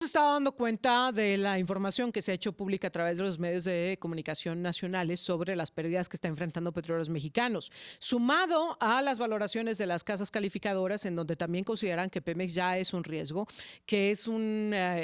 Se está dando cuenta de la información que se ha hecho pública a través de los medios de comunicación nacionales sobre las pérdidas que está enfrentando Petróleos Mexicanos, sumado a las valoraciones de las casas calificadoras, en donde también consideran que Pemex ya es un riesgo, que es una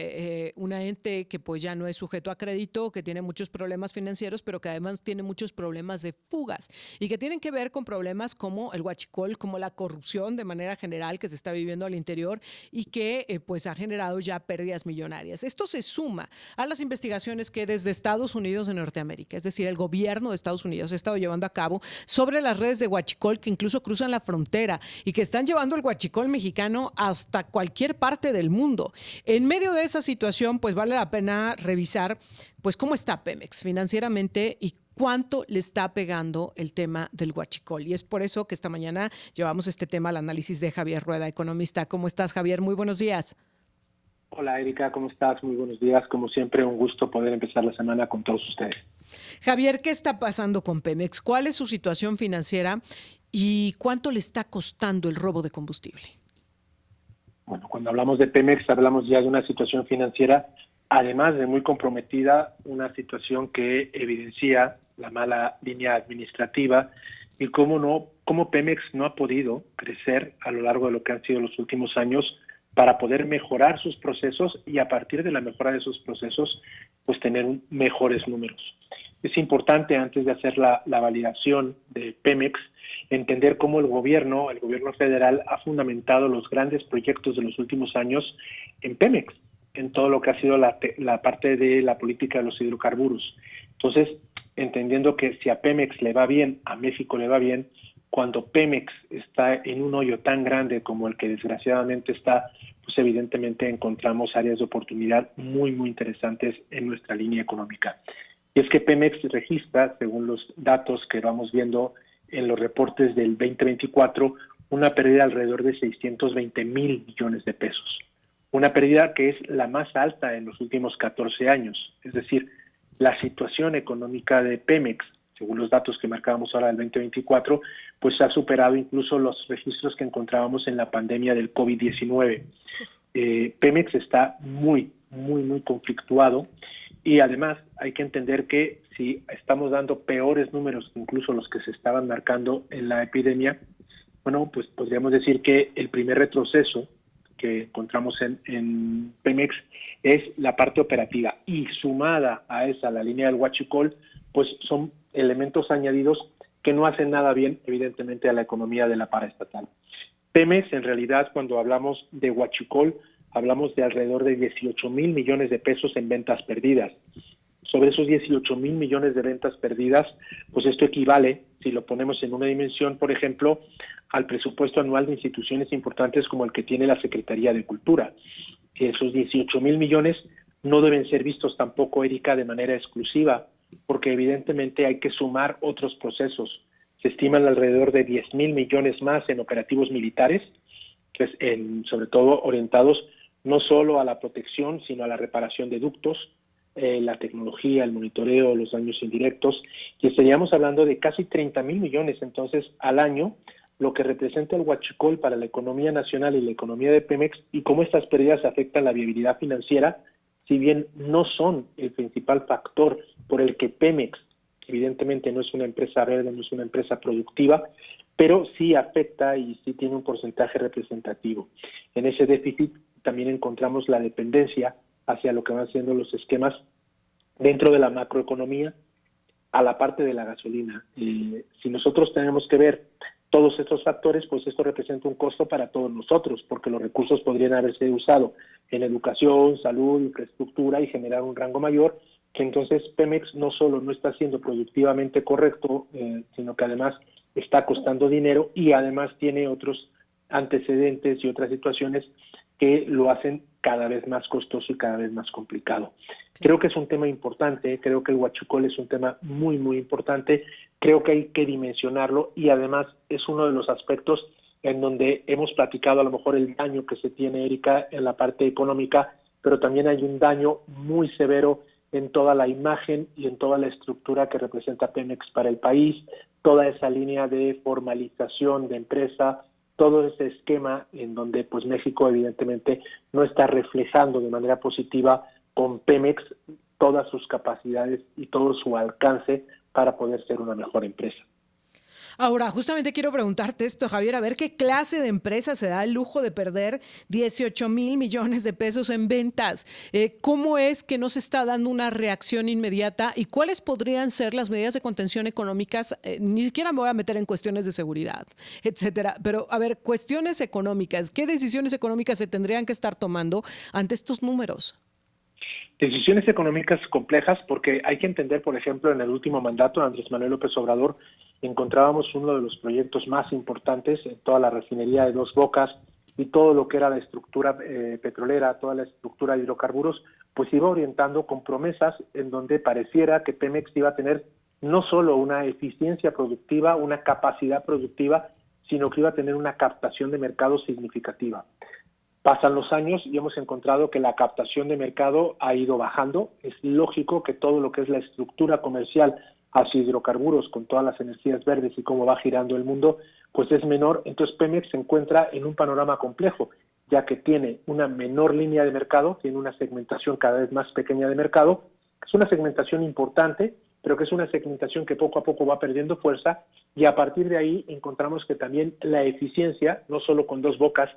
ente que pues ya no es sujeto a crédito, que tiene muchos problemas financieros, pero que además tiene muchos problemas de fugas y que tienen que ver con problemas como el huachicol, como la corrupción de manera general que se está viviendo al interior y que pues ha generado ya pérdidas millonarias. Esto se suma a las investigaciones que desde Estados Unidos de Norteamérica, es decir, el gobierno de Estados Unidos ha estado llevando a cabo sobre las redes de huachicol que incluso cruzan la frontera y que están llevando el huachicol mexicano hasta cualquier parte del mundo. En medio de esa situación, pues vale la pena revisar pues cómo está Pemex financieramente y cuánto le está pegando el tema del huachicol. Y es por eso que esta mañana llevamos este tema al análisis de Javier Rueda, economista. ¿Cómo estás, Javier? Muy buenos días. Hola Erika, ¿cómo estás? Muy buenos días. Como siempre, un gusto poder empezar la semana con todos ustedes. Javier, ¿qué está pasando con Pemex? ¿Cuál es su situación financiera y cuánto le está costando el robo de combustible? Bueno, cuando hablamos de Pemex, hablamos ya de una situación financiera, además de muy comprometida, una situación que evidencia la mala línea administrativa y cómo Pemex no ha podido crecer a lo largo de lo que han sido los últimos años para poder mejorar sus procesos y a partir de la mejora de esos procesos, pues tener mejores números. Es importante, antes de hacer la validación de Pemex, entender cómo el gobierno federal, ha fundamentado los grandes proyectos de los últimos años en Pemex, en todo lo que ha sido la parte de la política de los hidrocarburos. Entonces, entendiendo que si a Pemex le va bien, a México le va bien, cuando Pemex está en un hoyo tan grande como el que desgraciadamente está, pues evidentemente encontramos áreas de oportunidad muy, muy interesantes en nuestra línea económica. Y es que Pemex registra, según los datos que vamos viendo en los reportes del 2024, una pérdida alrededor de 620 mil millones de pesos. Una pérdida que es la más alta en los últimos 14 años. Es decir, la situación económica de Pemex, según los datos que marcábamos ahora del 2024, pues ha superado incluso los registros que encontrábamos en la pandemia del COVID-19. Pemex está muy, muy, muy conflictuado y además hay que entender que si estamos dando peores números que incluso los que se estaban marcando en la epidemia, bueno, pues podríamos decir que el primer retroceso que encontramos en Pemex es la parte operativa y sumada a esa, la línea del huachicol, pues son elementos añadidos que no hacen nada bien, evidentemente, a la economía de la paraestatal. Pemex, en realidad, cuando hablamos de huachicol, hablamos de alrededor de 18 mil millones de pesos en ventas perdidas. Sobre esos 18 mil millones de ventas perdidas, pues esto equivale, si lo ponemos en una dimensión, por ejemplo, al presupuesto anual de instituciones importantes como el que tiene la Secretaría de Cultura. Esos 18 mil millones no deben ser vistos tampoco, Erika, de manera exclusiva, porque evidentemente hay que sumar otros procesos. Se estiman alrededor de 10 mil millones más en operativos militares, que es sobre todo orientados no solo a la protección, sino a la reparación de ductos, la tecnología, el monitoreo, los daños indirectos, y estaríamos hablando de casi 30 mil millones entonces al año, lo que representa el huachicol para la economía nacional y la economía de Pemex, y cómo estas pérdidas afectan la viabilidad financiera, si bien no son el principal factor por el que Pemex, evidentemente no es una empresa verde, no es una empresa productiva, pero sí afecta y sí tiene un porcentaje representativo. En ese déficit también encontramos la dependencia hacia lo que van siendo los esquemas dentro de la macroeconomía a la parte de la gasolina. Si nosotros tenemos que ver todos estos factores, pues esto representa un costo para todos nosotros, porque los recursos podrían haberse usado en educación, salud, infraestructura y generar un rango mayor, que entonces Pemex no solo no está siendo productivamente correcto, sino que además está costando dinero y además tiene otros antecedentes y otras situaciones que lo hacen cada vez más costoso y cada vez más complicado. Creo que es un tema importante, creo que el huachicol es un tema muy, muy importante, creo que hay que dimensionarlo y además es uno de los aspectos en donde hemos platicado a lo mejor el daño que se tiene, Erika, en la parte económica, pero también hay un daño muy severo en toda la imagen y en toda la estructura que representa Pemex para el país, toda esa línea de formalización de empresa, todo ese esquema en donde pues México evidentemente no está reflejando de manera positiva con Pemex todas sus capacidades y todo su alcance para poder ser una mejor empresa. Ahora, justamente quiero preguntarte esto, Javier, a ver qué clase de empresa se da el lujo de perder 18,000 millones de pesos en ventas. ¿Cómo es que no se está dando una reacción inmediata y cuáles podrían ser las medidas de contención económicas? Ni siquiera me voy a meter en cuestiones de seguridad, etcétera. Pero, a ver, cuestiones económicas, ¿qué decisiones económicas se tendrían que estar tomando ante estos números? Decisiones económicas complejas porque hay que entender, por ejemplo, en el último mandato de Andrés Manuel López Obrador encontrábamos uno de los proyectos más importantes en toda la refinería de Dos Bocas y todo lo que era la estructura petrolera, toda la estructura de hidrocarburos, pues iba orientando con promesas en donde pareciera que Pemex iba a tener no solo una eficiencia productiva, una capacidad productiva, sino que iba a tener una captación de mercado significativa. Pasan los años y hemos encontrado que la captación de mercado ha ido bajando. Es lógico que todo lo que es la estructura comercial hacia hidrocarburos con todas las energías verdes y cómo va girando el mundo, pues es menor. Entonces Pemex se encuentra en un panorama complejo, ya que tiene una menor línea de mercado, tiene una segmentación cada vez más pequeña de mercado. Es una segmentación importante, pero que es una segmentación que poco a poco va perdiendo fuerza, y a partir de ahí encontramos que también la eficiencia, no solo con Dos Bocas,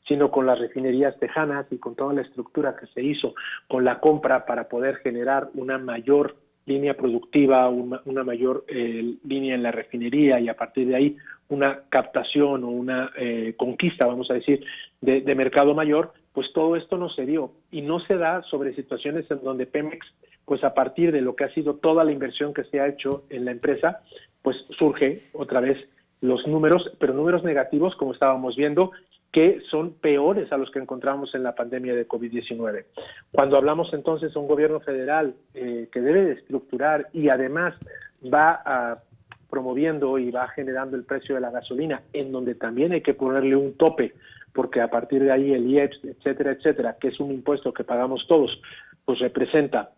sino con las refinerías tejanas y con toda la estructura que se hizo con la compra para poder generar una mayor línea productiva, una mayor línea en la refinería, y a partir de ahí una captación o una conquista, vamos a decir, de mercado mayor, pues todo esto no se dio, y no se da sobre situaciones en donde Pemex, pues a partir de lo que ha sido toda la inversión que se ha hecho en la empresa, pues surge otra vez los números, pero números negativos, como estábamos viendo, que son peores a los que encontramos en la pandemia de COVID-19. Cuando hablamos entonces de un gobierno federal que debe de estructurar y además va promoviendo y va generando el precio de la gasolina, en donde también hay que ponerle un tope, porque a partir de ahí el IEPS, etcétera, etcétera, que es un impuesto que pagamos todos, pues representa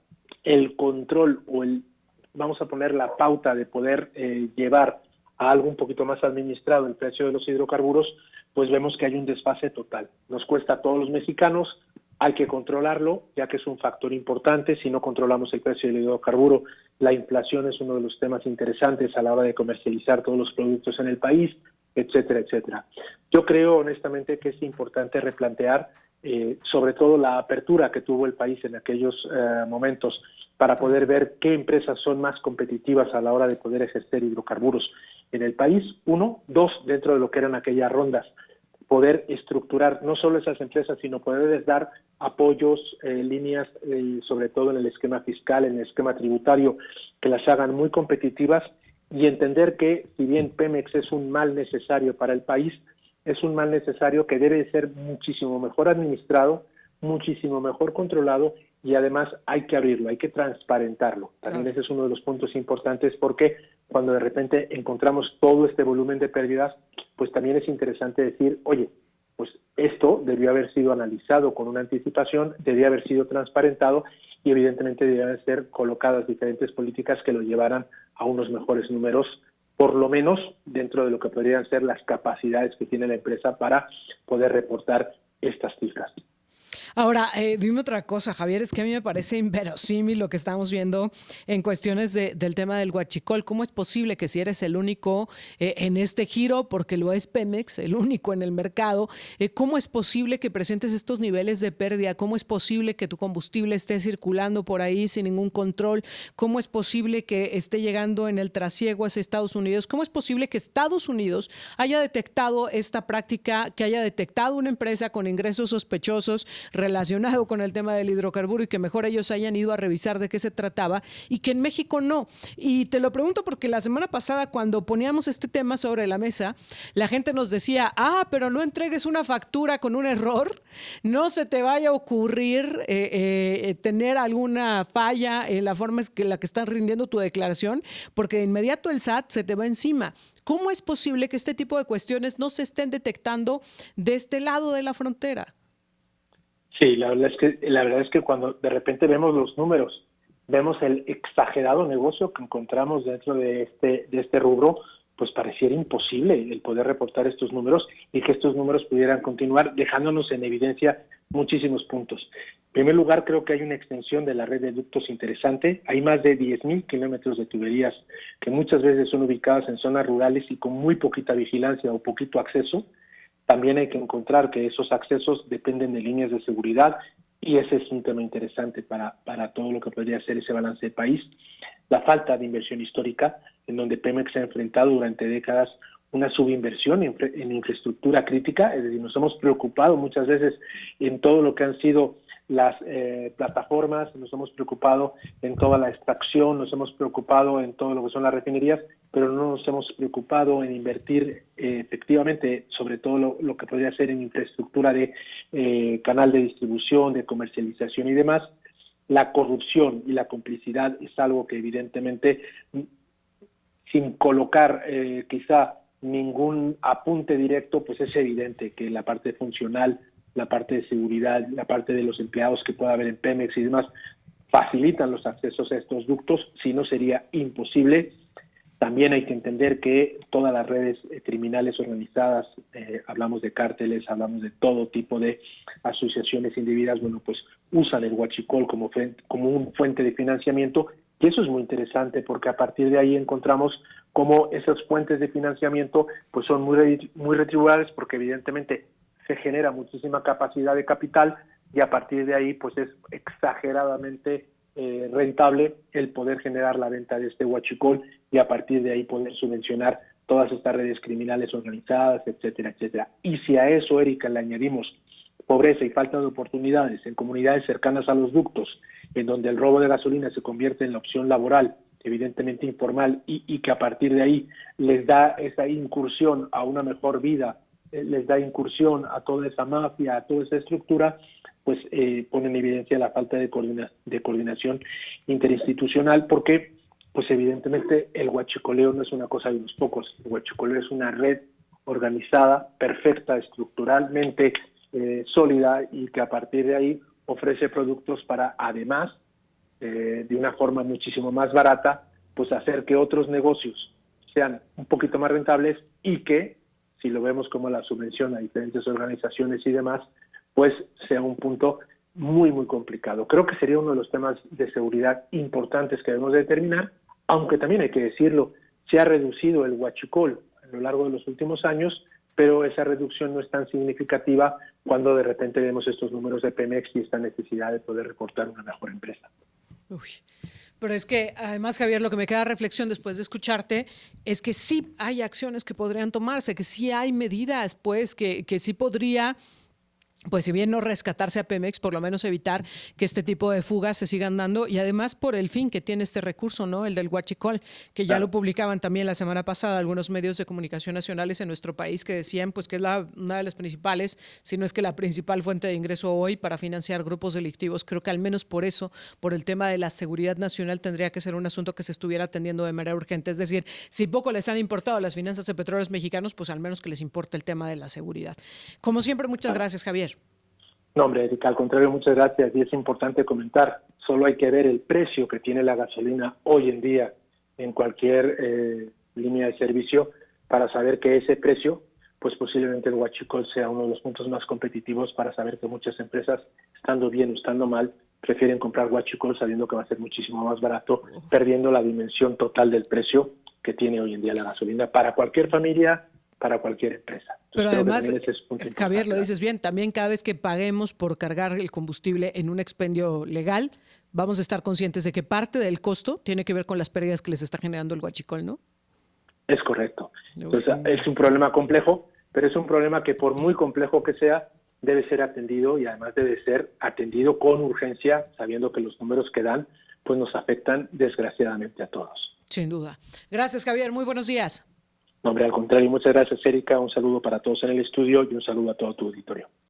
el control o vamos a poner la pauta de poder llevar a algo un poquito más administrado el precio de los hidrocarburos, pues vemos que hay un desfase total. Nos cuesta a todos los mexicanos, hay que controlarlo, ya que es un factor importante. Si no controlamos el precio del hidrocarburo, la inflación es uno de los temas interesantes a la hora de comercializar todos los productos en el país, etcétera, etcétera. Yo creo honestamente que es importante replantear sobre todo la apertura que tuvo el país en aquellos momentos para poder ver qué empresas son más competitivas a la hora de poder ejercer hidrocarburos en el país. Uno, dos, dentro de lo que eran aquellas rondas, poder estructurar no solo esas empresas, sino poderles dar apoyos, líneas, sobre todo en el esquema fiscal, en el esquema tributario, que las hagan muy competitivas, y entender que si bien Pemex es un mal necesario para el país, es un mal necesario que debe ser muchísimo mejor administrado, muchísimo mejor controlado, y además hay que abrirlo, hay que transparentarlo. También claro. Ese es uno de los puntos importantes, porque cuando de repente encontramos todo este volumen de pérdidas, pues también es interesante decir, oye, pues esto debió haber sido analizado con una anticipación, debió haber sido transparentado, y evidentemente debían ser colocadas diferentes políticas que lo llevaran a unos mejores números, por lo menos dentro de lo que podrían ser las capacidades que tiene la empresa para poder reportar estas cifras. Ahora, dime otra cosa, Javier, es que a mí me parece inverosímil lo que estamos viendo en cuestiones del tema del huachicol. ¿Cómo es posible que si eres el único en este giro, porque lo es Pemex, el único en el mercado, cómo es posible que presentes estos niveles de pérdida? ¿Cómo es posible que tu combustible esté circulando por ahí sin ningún control? ¿Cómo es posible que esté llegando en el trasiego hacia Estados Unidos? ¿Cómo es posible que Estados Unidos haya detectado esta práctica, que haya detectado una empresa con ingresos sospechosos relacionado con el tema del hidrocarburo, y que mejor ellos hayan ido a revisar de qué se trataba, y que en México no? Y te lo pregunto porque la semana pasada, cuando poníamos este tema sobre la mesa, la gente nos decía, pero no entregues una factura con un error, no se te vaya a ocurrir tener alguna falla en la forma en la que estás rindiendo tu declaración, porque de inmediato el SAT se te va encima. ¿Cómo es posible que este tipo de cuestiones no se estén detectando de este lado de la frontera? Sí, la verdad es que cuando de repente vemos los números, vemos el exagerado negocio que encontramos dentro de este rubro, pues pareciera imposible el poder reportar estos números y que estos números pudieran continuar dejándonos en evidencia muchísimos puntos. En primer lugar, creo que hay una extensión de la red de ductos interesante. Hay más de 10,000 kilómetros de tuberías que muchas veces son ubicadas en zonas rurales y con muy poquita vigilancia o poquito acceso. También hay que encontrar que esos accesos dependen de líneas de seguridad y ese es un tema interesante para todo lo que podría ser ese balance de país. La falta de inversión histórica, en donde Pemex se ha enfrentado durante décadas una subinversión en infraestructura crítica, es decir, nos hemos preocupado muchas veces en todo lo que han sido las plataformas, nos hemos preocupado en toda la extracción, nos hemos preocupado en todo lo que son las refinerías, pero no nos hemos preocupado en invertir efectivamente, sobre todo lo que podría ser en infraestructura de canal de distribución, de comercialización y demás. La corrupción y la complicidad es algo que evidentemente, sin colocar quizá ningún apunte directo, pues es evidente que la parte funcional, la parte de seguridad, la parte de los empleados que pueda haber en Pemex y demás, facilitan los accesos a estos ductos, si no sería imposible. También hay que entender que todas las redes criminales organizadas, hablamos de cárteles, hablamos de todo tipo de asociaciones indebidas, bueno, pues usan el huachicol como un fuente de financiamiento, y eso es muy interesante porque a partir de ahí encontramos cómo esas fuentes de financiamiento pues son muy retribuibles porque evidentemente se genera muchísima capacidad de capital y a partir de ahí pues es exageradamente rentable el poder generar la venta de este huachicol y a partir de ahí poder subvencionar todas estas redes criminales organizadas, etcétera, etcétera. Y si a eso, Erika, le añadimos pobreza y falta de oportunidades en comunidades cercanas a los ductos, en donde el robo de gasolina se convierte en la opción laboral, evidentemente informal, y que a partir de ahí les da esa incursión a una mejor vida, les da incursión a toda esa mafia, a toda esa estructura, pues pone en evidencia la falta de coordinación interinstitucional, porque pues evidentemente el huachicoleo no es una cosa de unos pocos, el huachicoleo es una red organizada, perfecta, estructuralmente sólida y que a partir de ahí ofrece productos para, además, de una forma muchísimo más barata, pues hacer que otros negocios sean un poquito más rentables y que, si lo vemos como la subvención a diferentes organizaciones y demás, pues sea un punto muy, muy complicado. Creo que sería uno de los temas de seguridad importantes que debemos determinar, aunque también hay que decirlo, se ha reducido el huachicol a lo largo de los últimos años, pero esa reducción no es tan significativa cuando de repente vemos estos números de Pemex y esta necesidad de poder reportar una mejor empresa. Uy. Pero es que además, Javier, lo que me queda reflexión después de escucharte es que sí hay acciones que podrían tomarse, que sí hay medidas, pues, que sí podría, pues si bien no rescatarse a Pemex, por lo menos evitar que este tipo de fugas se sigan dando y además por el fin que tiene este recurso, ¿no? El del huachicol, que ya lo publicaban también la semana pasada algunos medios de comunicación nacionales en nuestro país que decían pues que es una de las principales, si no es que la principal fuente de ingreso hoy para financiar grupos delictivos. Creo que al menos por eso, por el tema de la seguridad nacional, tendría que ser un asunto que se estuviera atendiendo de manera urgente. Es decir, si poco les han importado las finanzas de petróleos mexicanos, pues al menos que les importe el tema de la seguridad. Como siempre, muchas gracias, Javier. No, hombre, Erika, al contrario, muchas gracias. Y es importante comentar, solo hay que ver el precio que tiene la gasolina hoy en día en cualquier línea de servicio para saber que ese precio, pues posiblemente el huachicol sea uno de los puntos más competitivos para saber que muchas empresas, estando bien o estando mal, prefieren comprar huachicol sabiendo que va a ser muchísimo más barato, perdiendo la dimensión total del precio que tiene hoy en día la gasolina para cualquier familia, para cualquier empresa. Pero además, Javier, lo dices bien, también cada vez que paguemos por cargar el combustible en un expendio legal, vamos a estar conscientes de que parte del costo tiene que ver con las pérdidas que les está generando el huachicol, ¿no? Es correcto. Entonces, es un problema complejo, pero es un problema que por muy complejo que sea, debe ser atendido y además debe ser atendido con urgencia, sabiendo que los números que dan pues nos afectan desgraciadamente a todos. Sin duda. Gracias, Javier. Muy buenos días. No, hombre, al contrario, muchas gracias, Erika. Un saludo para todos en el estudio y un saludo a todo tu auditorio.